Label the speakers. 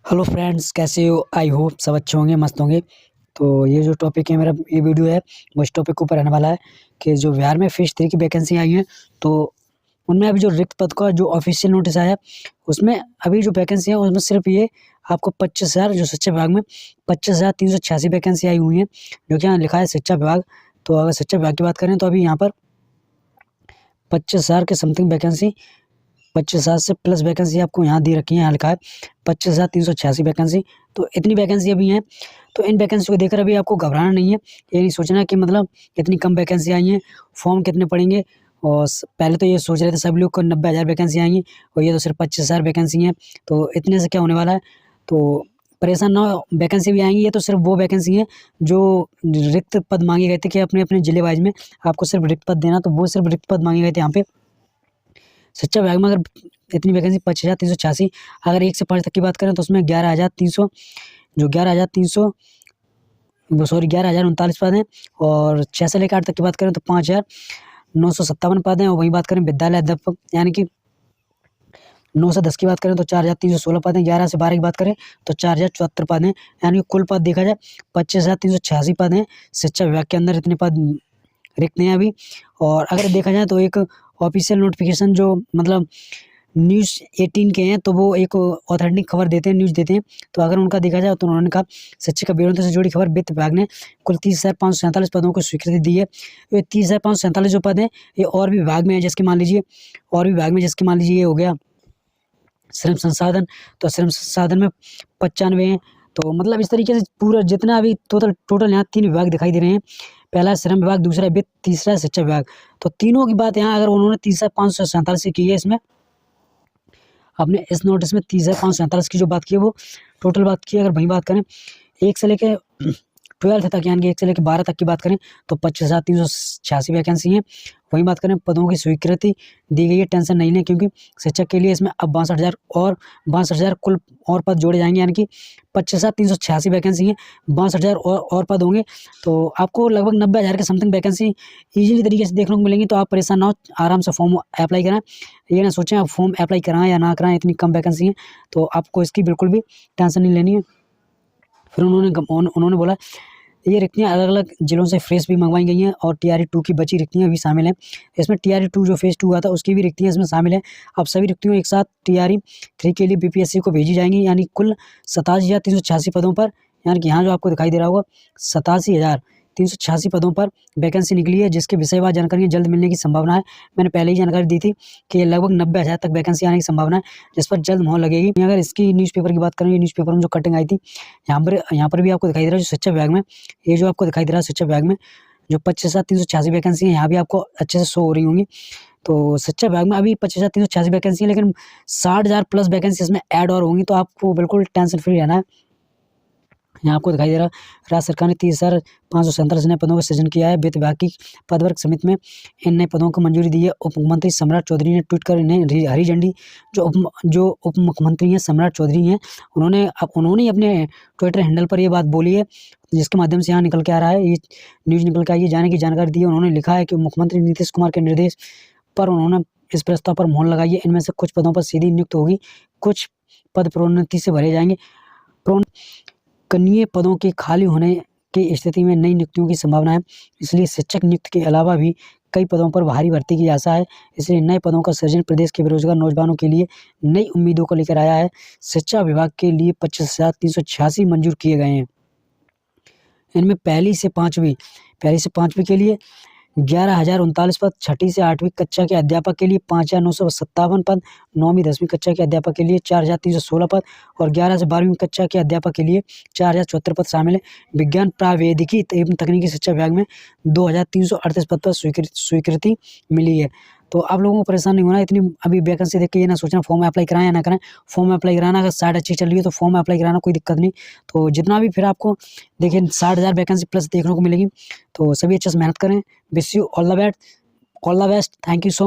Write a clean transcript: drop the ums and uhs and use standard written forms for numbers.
Speaker 1: Hello friends, कैसे हो? I hope सब अच्छे होंगे, मस्त होंगे। तो ये जो टॉपिक है, मेरा ये वीडियो है वो इस टॉपिक के ऊपर रहने वाला है कि जो बिहार में फेज़ 3 की वैकेंसी आई हैं, तो उनमें अभी जो रिक्त पद का जो ऑफिशियल नोटिस आया है, उसमें अभी जो वैकेंसी है उसमें सिर्फ ये आपको 25,000 जो शिक्षा विभाग में 25,386 वैकेंसी आई हुई हैं, जो कि यहाँ लिखा है शिक्षा विभाग। तो अगर शिक्षा विभाग की बात करें तो अभी यहाँ पर 25,000 के समथिंग वैकेंसी, 25,000 से प्लस वैकेंसी आपको यहाँ दे रखी है। यहाँ लिखा है 25,386 वैकेंसी। तो इतनी वैकेंसी अभी हैं। तो इन वैकेंसी को देखकर अभी आपको घबराना नहीं है। ये नहीं सोचना कि मतलब इतनी कम वैकेंसी आई हैं, फॉर्म कितने पड़ेंगे। और पहले तो ये सोच रहे थे सभी लोग को 90,000 वैकेंसी आएंगी, और ये तो सिर्फ 25,000 वैकेंसी हैं। तो इतने से क्या होने वाला है, तो परेशान ना हो। वैकेंसी भी आएंगी, ये तो सिर्फ वो वैकेंसी है जो रिक्त पद मांगे गए थे कि अपने अपने जिले वाइज में आपको सिर्फ रिक्त पद देना, तो वो सिर्फ रिक्त पद मांगे गए थे यहाँ पे शिक्षा विभाग में। अगर इतनी वैकेंसी 25,386, अगर 1 से 5 तक की बात करें तो उसमें 11,300 जो 11,300 सॉरी 11,039 पद हैं। और 6 से लेकर 8 तक की बात करें तो 5,957 पद हैं। और वहीं बात करें विद्यालय अध्यापक यानी कि 9 से 10 की बात करें तो 4,316 पद हैं। 11 से 12 की बात करें तो 4,074 पद हैं। यानी कि कुल पद देखा जाए 25,386 पद हैं शिक्षा विभाग के अंदर। इतने पद रिक्त हैं अभी। और अगर देखा जाए तो एक ऑफिशियल नोटिफिकेशन जो मतलब न्यूज़ 18 के हैं, तो वो एक ऑथेंटिक खबर देते हैं, न्यूज़ देते हैं। तो अगर उनका देखा जाए तो उन्होंने कहा शिक्षक अभ्यर्थियों से जुड़ी खबर, वित्त विभाग ने कुल 30,547 पदों को स्वीकृति दी है। ये 30,547 जो पद हैं ये और भी विभाग में है, जैसे कि मान लीजिए ये हो गया श्रम संसाधन, तो श्रम संसाधन में 95 हैं। तो मतलब इस तरीके से पूरा जितना अभी टोटल यहाँ 3 विभाग दिखाई दे रहे हैं। पहला श्रम विभाग, दूसरा वित्त, तीसरा शिक्षा विभाग। तो तीनों की बात यहाँ अगर उन्होंने 30,547 की है, इसमें आपने इस नोटिस में 30,547 की जो बात की है वो टोटल बात की है। अगर वहीं बात करें 1 से लेके 12th तक यानी कि 1 से लेकर 12 तक की बात करें तो 25,386 वैकेंसी हैं। वहीं बात करें पदों की स्वीकृति दी गई है, टेंशन नहीं लें, क्योंकि शिक्षक के लिए इसमें अब 62,000 कुल और पद जोड़े जाएंगे। यानी कि 25,386 वैकेंसी हैं, 62,000 और पद होंगे। तो आपको लगभग 90,000 के समथिंग वैकेंसी ईजिली तरीके से देखने को मिलेंगी। तो आप परेशान ना हो, आराम से फॉर्म अप्लाई कराएं। ये ना सोचें आप फॉर्म अप्लाई कराएं या ना कराएं, इतनी कम वैकेंसी है तो आपको इसकी बिल्कुल भी टेंशन नहीं लेनी है। फिर उन्होंने बोला ये रिक्तियाँ अलग-अलग जिलों से फ्रेश भी मंगवाई गई हैं, और टीआरई 2 की बची रिक्तियाँ भी शामिल हैं। इसमें टीआरई 2 जो फेज़ 2 हुआ था उसकी भी रिक्तियाँ इसमें शामिल हैं। अब सभी रिक्तियों एक साथ टीआरई 3 के लिए बीपीएससी को भेजी जाएँगी। यानी कुल 87,386 पदों पर, यानी कि यहाँ जो आपको दिखाई दे रहा होगा 87,386 पदों पर वैकेंसी निकली है, जिसके विषयवार जानकारियाँ जल्द मिलने की संभावना है। मैंने पहले ही जानकारी दी थी कि लगभग 90,000 तक वैकेंसी आने की संभावना है, जिस पर जल्द मोहर लगेगी। अगर इसकी न्यूज़पेपर की बात करें, ये न्यूज़पेपर में जो कटिंग आई थी, यहाँ पर भी आपको दिखाई दे रहा है जो शिक्षा विभाग में, ये जो आपको दिखाई दे रहा है शिक्षा विभाग में जो 25,386 वैकेंसी है, यहाँ भी आपको अच्छे से शो हो रही होंगी। तो शिक्षा विभाग में अभी 25,386 वैकेंसी है, लेकिन 60,000 प्लस वैकेंसी इसमें ऐड और होंगी। तो आपको बिल्कुल टेंशन फ्री रहना है। यहाँ आपको दिखाई दे रहा है राज्य सरकार ने 30,547 नए पदों का सृजन किया है। वित्त विभाग की पदवर्ग समिति में इन नए पदों को मंजूरी दी है। उप मुख्यमंत्री सम्राट चौधरी ने ट्वीट कर इन्हें हरी झंडी, जो उप मुख्यमंत्री हैं सम्राट चौधरी हैं, उन्होंने ही अपने ट्विटर हैंडल पर ये बात बोली है, जिसके माध्यम से यहाँ निकल के आ रहा है, ये न्यूज़ निकल के आई है, जाने की जानकारी दी है। उन्होंने लिखा है कि मुख्यमंत्री नीतीश कुमार के निर्देश पर उन्होंने इस प्रस्ताव पर मोहर लगाई है। इनमें से कुछ पदों पर सीधी नियुक्त होगी, कुछ पद प्रोन्नति से भरे जाएंगे। कनीय पदों के खाली होने की स्थिति में नई नियुक्तियों की संभावना है। इसलिए शिक्षक नियुक्ति के अलावा भी कई पदों पर भारी भर्ती की आशा है। इसलिए नए पदों का सृजन प्रदेश के बेरोजगार नौजवानों के लिए नई उम्मीदों को लेकर आया है। शिक्षा विभाग के लिए 25,386 मंजूर किए गए हैं। इनमें पहली से पाँचवीं के लिए 11,039 पद, छठी से 8वीं कक्षा के अध्यापक के लिए 5,957 पद, 9वीं 10वीं कक्षा के अध्यापक के लिए 4,316 पद, और 11 से 12वीं कक्षा के अध्यापक के लिए 4,074 पद शामिल हैं। विज्ञान प्रावैधिकी एवं तकनीकी शिक्षा विभाग में 2,338 पद पर स्वीकृति मिली है। तो आप लोगों को परेशान नहीं होना। इतनी अभी वैकेंसी देख के ये ना सोचना फॉर्म अप्लाई कराएं या ना कराएं। फॉर्म अप्लाई कराना, अगर साइट अच्छी चल रही है तो फॉर्म अप्लाई कराना, कोई दिक्कत नहीं। तो जितना भी फिर आपको देखिए 60,000 वैकेंसी प्लस देखने को मिलेगी। तो सभी अच्छे से मेहनत करें। Wish you all the best. Thank you so